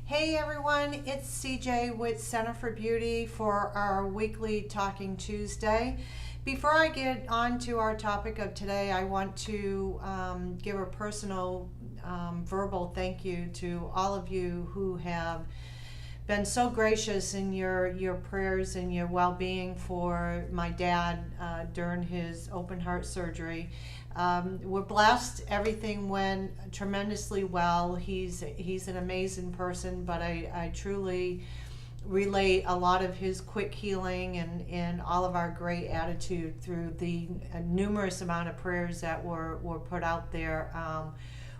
Hey everyone, it's CJ with Center for Beauty for our weekly Talking Tuesday. Before I get on to our topic of today, I want to give a personal verbal thank you to all of you who have been so gracious in your prayers and your well-being for my dad during his open heart surgery. We're blessed. Everything went tremendously well. He's an amazing person, but I truly relate a lot of his quick healing and all of our great attitude through the numerous amount of prayers that were put out there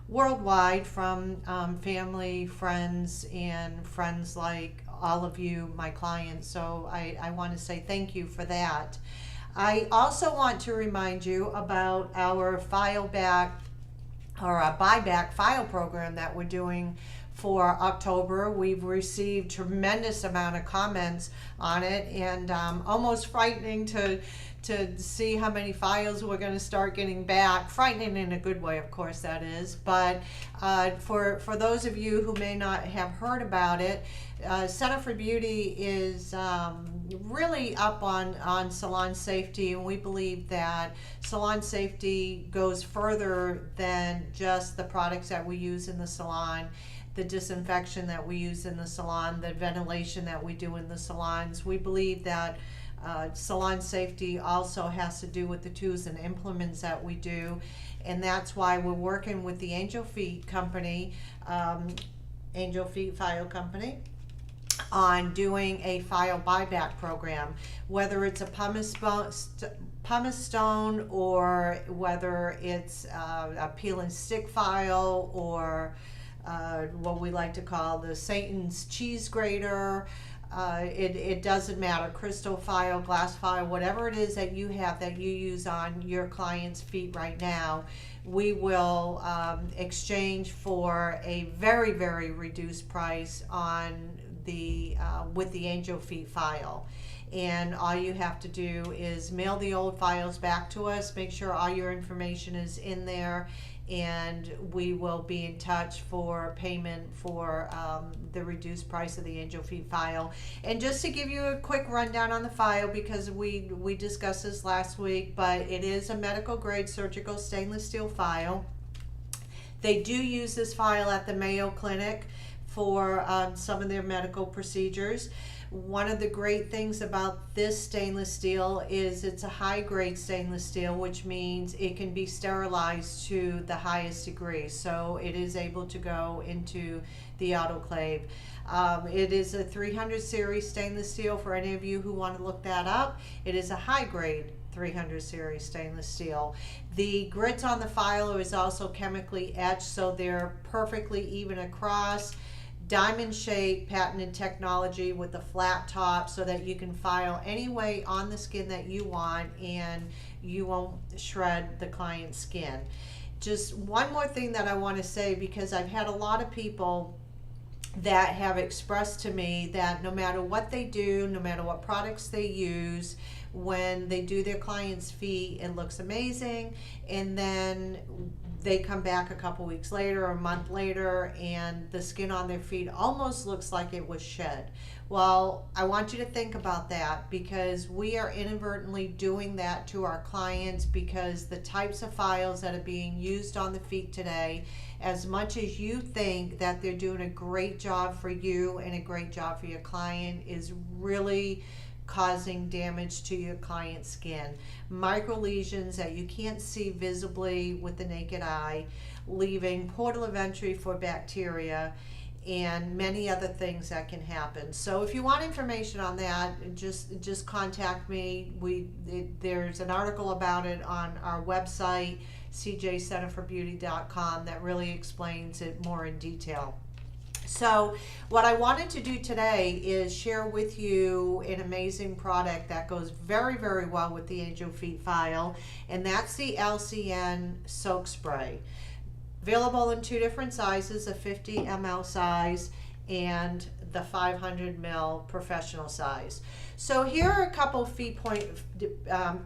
worldwide from family, friends, and friends like all of you, my clients. So I want to say thank you for that. I also want to remind you about our file back or a buyback file program that we're doing for October. We've received tremendous amount of comments on it, and almost frightening to see how many files we're going to start getting back. Frightening in a good way, of course, that is. But for those of you who may not have heard about it, Center for Beauty is really up on salon safety, and we believe that salon safety goes further than just the products that we use in the salon, the disinfection that we use in the salon, the ventilation that we do in the salons. We believe that salon safety also has to do with the tools and implements that we do, and that's why we're working with the Angel Feet Company, Angel Feet File Company, on doing a file buyback program, whether it's a pumice stone or whether it's a peel and stick file, or what we like to call the Satan's cheese grater. It doesn't matter, crystal file, glass file, whatever it is that you have that you use on your client's feet right now, we will exchange for a very, very reduced price on the with the Angel Feet file. And all you have to do is mail the old files back to us, make sure all your information is in there, and we will be in touch for payment for the reduced price of the Angel Feet file. And just to give you a quick rundown on the file, because we discussed this last week, but it is a medical grade surgical stainless steel file. They do use this file at the Mayo Clinic for some of their medical procedures. One of the great things about this stainless steel is it's a high grade stainless steel, which means it can be sterilized to the highest degree. So it is able to go into the autoclave. It is a 300 series stainless steel for any of you who want to look that up. It is a high grade 300 series stainless steel. The grits on the file is also chemically etched, so they're perfectly even across. Diamond shape patented technology with a flat top so that you can file any way on the skin that you want and you won't shred the client's skin. Just one more thing that I want to say, because I've had a lot of people that have expressed to me that no matter what they do, no matter what products they use, when they do their clients' feet, it looks amazing, and then they come back a couple weeks later or a month later and the skin on their feet almost looks like it was shed. Well, I want you to think about that, because we are inadvertently doing that to our clients, because the types of files that are being used on the feet today, as much as you think that they're doing a great job for you and a great job for your client, is really causing damage to your client's skin. Micro lesions that you can't see visibly with the naked eye, leaving portal of entry for bacteria, and many other things that can happen. So if you want information on that, just contact me. There's an article about it on our website, cjcenterforbeauty.com, that really explains it more in detail. So what I wanted to do today is share with you an amazing product that goes very, very well with the Angel Feet file, and that's the LCN Soak Spray. Available in two different sizes, a 50 ml size and the 500 ml professional size. So here are a couple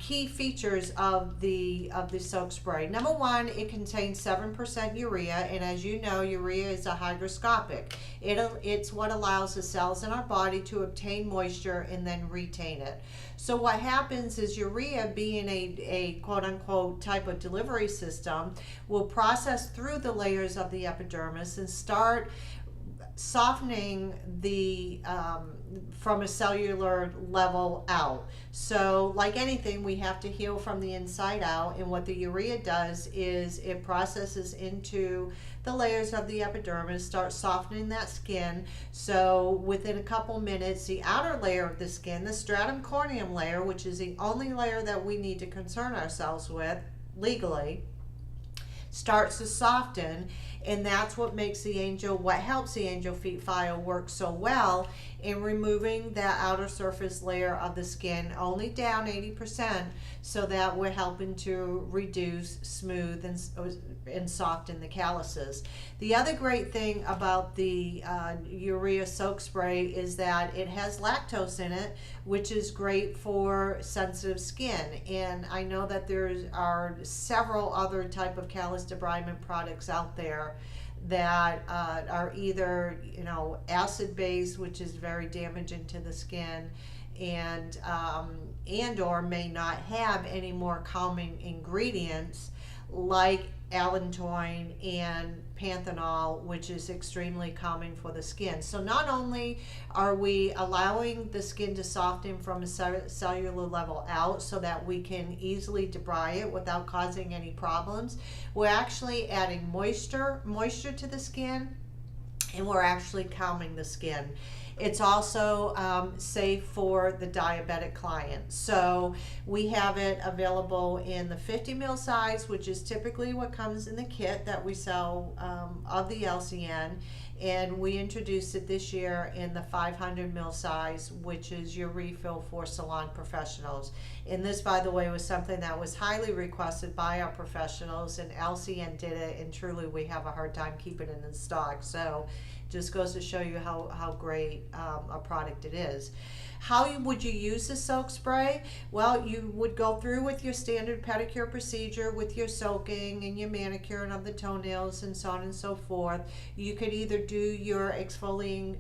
key features of the soak spray. Number one, it contains 7% urea, and as you know, urea is a hygroscopic. It's what allows the cells in our body to obtain moisture and then retain it. So what happens is urea, being a quote-unquote type of delivery system, will process through the layers of the epidermis and start softening the from a cellular level out. So like anything, we have to heal from the inside out, and what the urea does is it processes into the layers of the epidermis, starts softening that skin. So within a couple minutes, the outer layer of the skin, the stratum corneum layer, which is the only layer that we need to concern ourselves with legally, starts to soften, and that's what makes what helps the Angel Feet File work so well in removing that outer surface layer of the skin only down 80%, so that we're helping to reduce, smooth, and soften the calluses. The other great thing about the urea soak spray is that it has lactose in it, which is great for sensitive skin. And I know that there are several other type of callus debridement products out there that are either acid based, which is very damaging to the skin, and or may not have any more calming ingredients like allantoin and panthenol, which is extremely calming for the skin. So not only are we allowing the skin to soften from a cellular level out so that we can easily debride it without causing any problems, we're actually adding moisture to the skin, and we're actually calming the skin. It's also safe for the diabetic client. So we have it available in the 50 ml size, which is typically what comes in the kit that we sell of the LCN. And we introduced it this year in the 500 ml size, which is your refill for salon professionals. And this, by the way, was something that was highly requested by our professionals, and LCN did it, and truly we have a hard time keeping it in stock. So just goes to show you how great a product it is. How would you use the soak spray? Well, you would go through with your standard pedicure procedure with your soaking and your manicuring of the toenails and so on and so forth. You could either do your exfoliating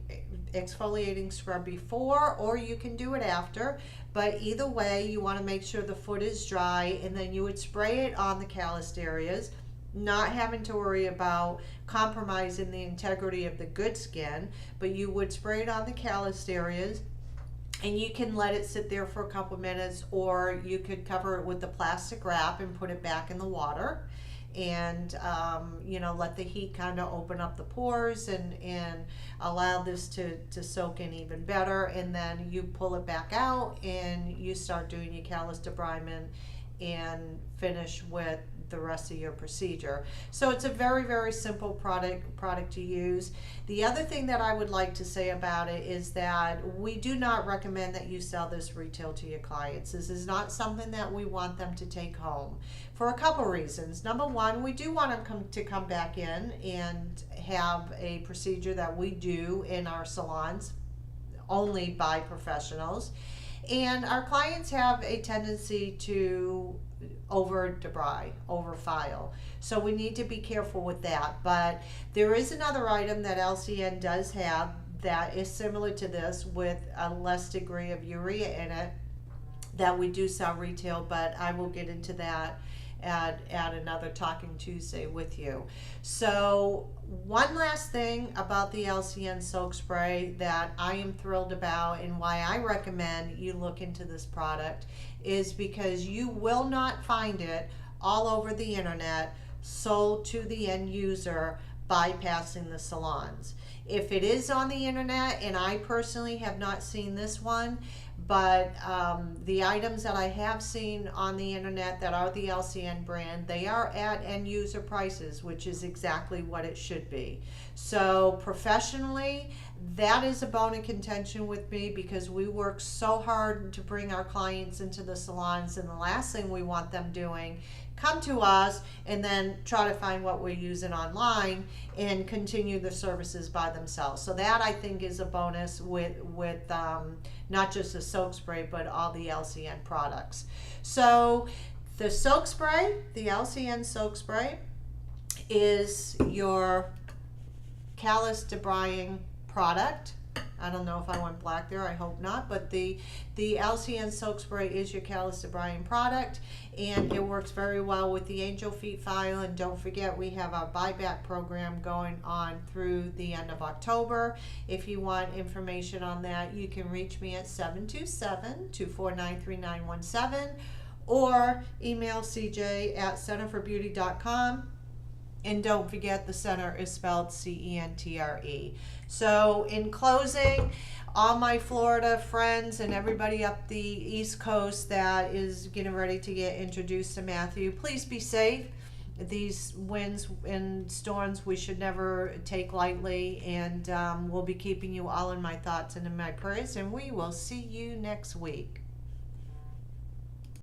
scrub before, or you can do it after. But either way, you want to make sure the foot is dry, and then you would spray it on the calloused areas, not having to worry about compromising the integrity of the good skin, but you would spray it on the calloused areas, and you can let it sit there for a couple minutes, or you could cover it with the plastic wrap and put it back in the water, and let the heat kind of open up the pores and allow this to soak in even better. And then you pull it back out and you start doing your callus debridement and finish with the rest of your procedure. So it's a very, very simple product to use. The other thing that I would like to say about it is that we do not recommend that you sell this retail to your clients. This is not something that we want them to take home for a couple reasons. Number one, we do want them to come back in and have a procedure that we do in our salons only by professionals. And our clients have a tendency to over file. So we need to be careful with that. But there is another item that LCN does have that is similar to this with a less degree of urea in it that we do sell retail, but I will get into that at another Talking Tuesday with you. So one last thing about the LCN soak spray that I am thrilled about, and why I recommend you look into this product, is because you will not find it all over the internet sold to the end user bypassing the salons. If it is on the internet, and I personally have not seen this one, but the items that I have seen on the internet that are the LCN brand, they are at end user prices, which is exactly what it should be. So professionally, that is a bone of contention with me, because we work so hard to bring our clients into the salons, and the last thing we want them doing come to us and then try to find what we're using online and continue the services by themselves. So that I think is a bonus with not just the soak spray, but all the LCN products. So the soak spray, the LCN soak spray, is your callus debriding product. I don't know if I went black there, I hope not, but the LCN soak spray is your callus debriding product, and it works very well with the Angel Feet file. And don't forget, we have our buyback program going on through the end of October. If you want information on that, you can reach me at 727-249-3917 or email cj@centerforbeauty.com. And don't forget, the center is spelled CENTRE. So in closing, all my Florida friends and everybody up the East Coast that is getting ready to get introduced to Matthew, please be safe. These winds and storms we should never take lightly, and we'll be keeping you all in my thoughts and in my prayers, and we will see you next week.